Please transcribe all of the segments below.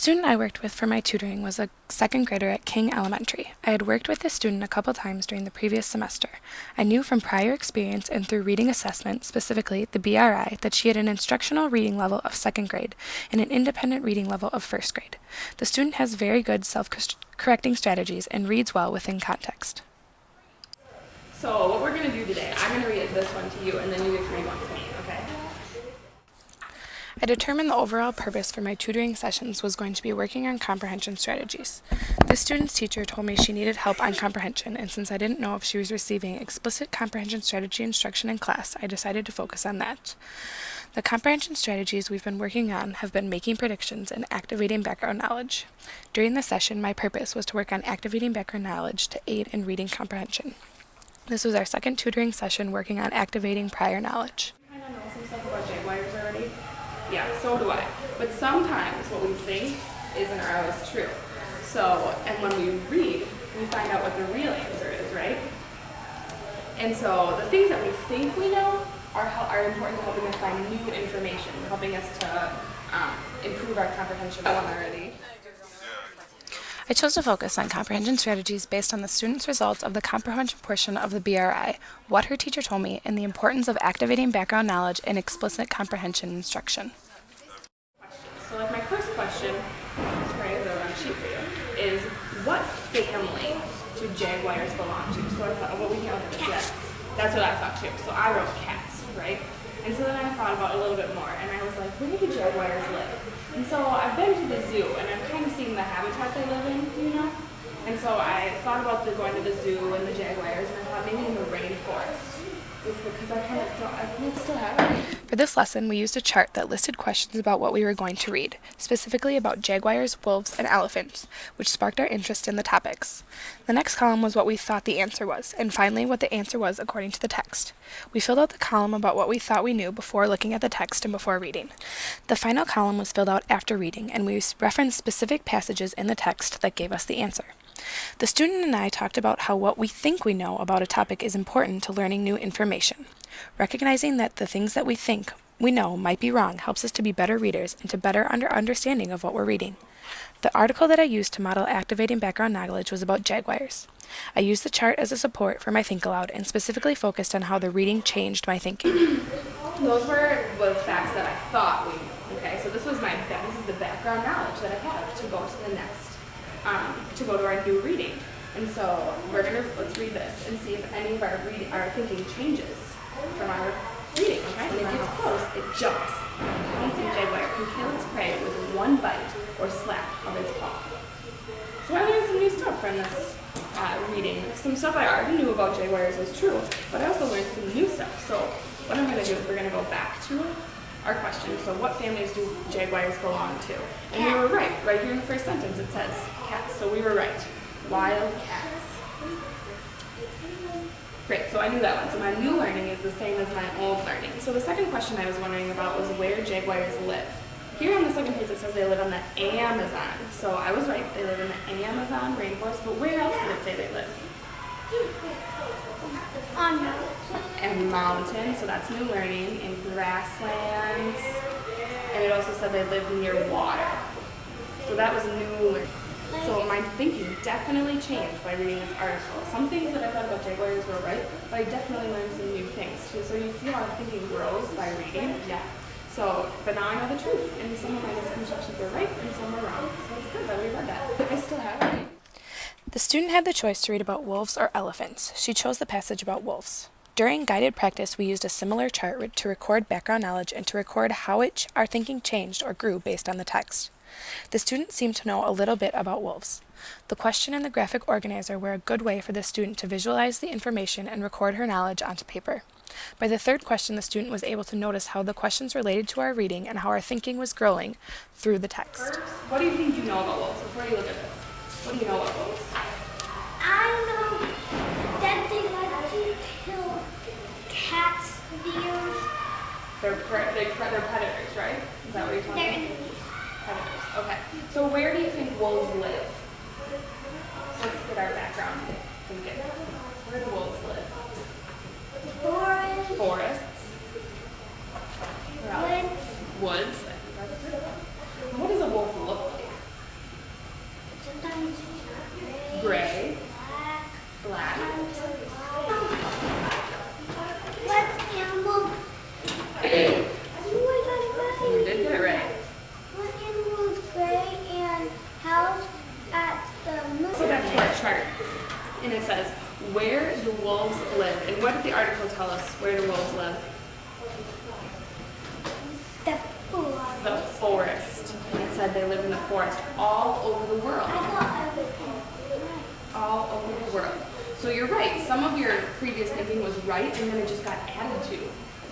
student I worked with for my tutoring was a second grader at King Elementary. I had worked with this student a couple times during the previous semester. I knew from prior experience and through reading assessment, specifically the BRI, that she had an instructional reading level of second grade and an independent reading level of first grade. The student has very good self-correcting strategies and reads well within context. So what we're going to do today, I'm going to read this one to you and then you get to read one to me, okay? I determined the overall purpose for my tutoring sessions was going to be working on comprehension strategies. This student's teacher told me she needed help on comprehension, and since I didn't know if she was receiving explicit comprehension strategy instruction in class, I decided to focus on that. The comprehension strategies we've been working on have been making predictions and activating background knowledge. During the session, my purpose was to work on activating background knowledge to aid in reading comprehension. This was our second tutoring session working on activating prior knowledge. I know some stuff about jaguars already. Yeah, so do I. But sometimes what we think isn't always true. So, and when we read, we find out what the real answer is, right? And so the things that we think we know are important to helping us find new information, helping us to improve our comprehension already. I chose to focus on comprehension strategies based on the student's results of the comprehension portion of the BRI, what her teacher told me, and the importance of activating background knowledge in explicit comprehension instruction. So like my first question, sorry, the wrong sheet for you, is what family do jaguars belong to? So I thought, well, we can't look at this yet. That's what I thought too. So I wrote cats, right? And so then I thought about it a little bit more, and I was like, where do jaguars live? And so I've been to the zoo, and I'm kind of seeing the habitat they live in, you know? And so I thought about going to the zoo and the jaguars, and I thought maybe in the rainforest. Because I still have it. For this lesson, we used a chart that listed questions about what we were going to read, specifically about jaguars, wolves, and elephants, which sparked our interest in the topics. The next column was what we thought the answer was, and finally what the answer was according to the text. We filled out the column about what we thought we knew before looking at the text and before reading. The final column was filled out after reading, and we referenced specific passages in the text that gave us the answer. The student and I talked about how what we think we know about a topic is important to learning new information. Recognizing that the things that we think we know might be wrong helps us to be better readers and to better understanding of what we're reading. The article that I used to model activating background knowledge was about jaguars. I used the chart as a support for my think aloud and specifically focused on how the reading changed my thinking. Those were the facts that I thought we knew. Okay, so this is the background knowledge that I have to go to the next. To go to our new reading. And so let's read this and see if any of our thinking changes from our reading, okay? When it gets close, it jumps. A pouncing jaguar can kill its prey with one bite or slap of its paw. So I learned some new stuff from this reading. Some stuff I already knew about jaguars was true, but I also learned some new stuff. So what I'm going to do is we're going to go back to our question. So what families do jaguars belong to? And we were right. Right here in the first sentence it says cats. So we were right. Wild cats. Great, so I knew that one. So my new learning is the same as my old learning. So the second question I was wondering about was where jaguars live. Here on the second page it says they live on the Amazon. So I was right, they live in the Amazon rainforest, but where else did it say they live? On mountains. And mountains, so that's new learning, in grasslands, and it also said they live near water. So that was new learning. So my thinking definitely changed by reading this article. Some things that I thought about jaguars were right, but I definitely learned some new things too. So you see how thinking grows by reading? Yeah. So, but now I know the truth, and some of my misconceptions were right and some were wrong. So it's good that we read that. I still have it. The student had the choice to read about wolves or elephants. She chose the passage about wolves. During guided practice, we used a similar chart to record background knowledge and to record how our thinking changed or grew based on the text. The student seemed to know a little bit about wolves. The question and the graphic organizer were a good way for the student to visualize the information and record her knowledge onto paper. By the third question, the student was able to notice how the questions related to our reading and how our thinking was growing through the text. First, what do you think you know about wolves before you look at this? What do you know about wolves? I know that they like to kill cats, deer. They're predators, right? Is that what you're talking They're about? enemies. Predators. Okay. So where do you think wolves live? Let's get our background thinking. Where do wolves live? Forests. Forests. Where else? Woods. Woods. That's good. What does a wolf look like? The forest. The forest. And it said they live in the forest all over the world. I got everything. All over the world. So you're right. Some of your previous thinking was right, and then it just got added to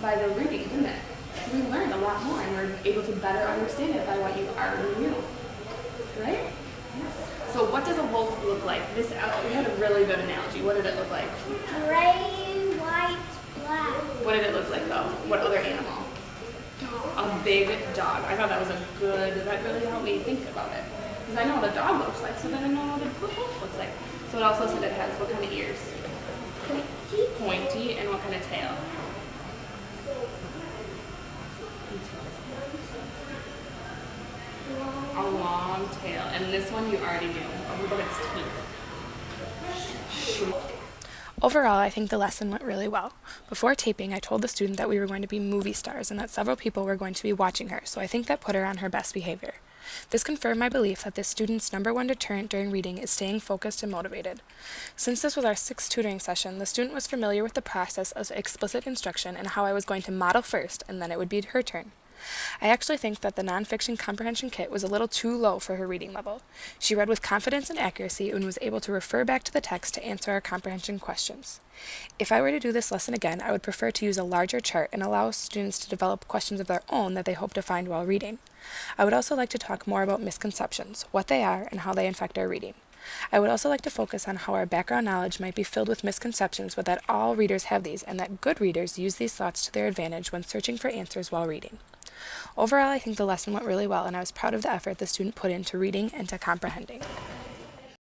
by the reading, didn't it? So we learned a lot more, and we're able to better understand it by what you already knew. Right? So what does a wolf look like? We had a really good analogy. What did it look like? Gray, white, black. What did it look like though? What other animal? A big dog. I thought that was that really helped me think about it. Because I know what a dog looks like, so then I know what a wolf looks like. So it also said it has what kind of ears? Pointy. Pointy, and what kind of tail? A long tail. And this one you already knew. But its teeth. Overall, I think the lesson went really well. Before taping, I told the student that we were going to be movie stars and that several people were going to be watching her, so I think that put her on her best behavior. This confirmed my belief that this student's number one deterrent during reading is staying focused and motivated. Since this was our 6th tutoring session, the student was familiar with the process of explicit instruction and how I was going to model first, and then it would be her turn. I actually think that the nonfiction comprehension kit was a little too low for her reading level. She read with confidence and accuracy and was able to refer back to the text to answer our comprehension questions. If I were to do this lesson again, I would prefer to use a larger chart and allow students to develop questions of their own that they hope to find while reading. I would also like to talk more about misconceptions, what they are, and how they affect our reading. I would also like to focus on how our background knowledge might be filled with misconceptions, but that all readers have these, and that good readers use these thoughts to their advantage when searching for answers while reading. Overall, I think the lesson went really well, and I was proud of the effort the student put into reading and to comprehending.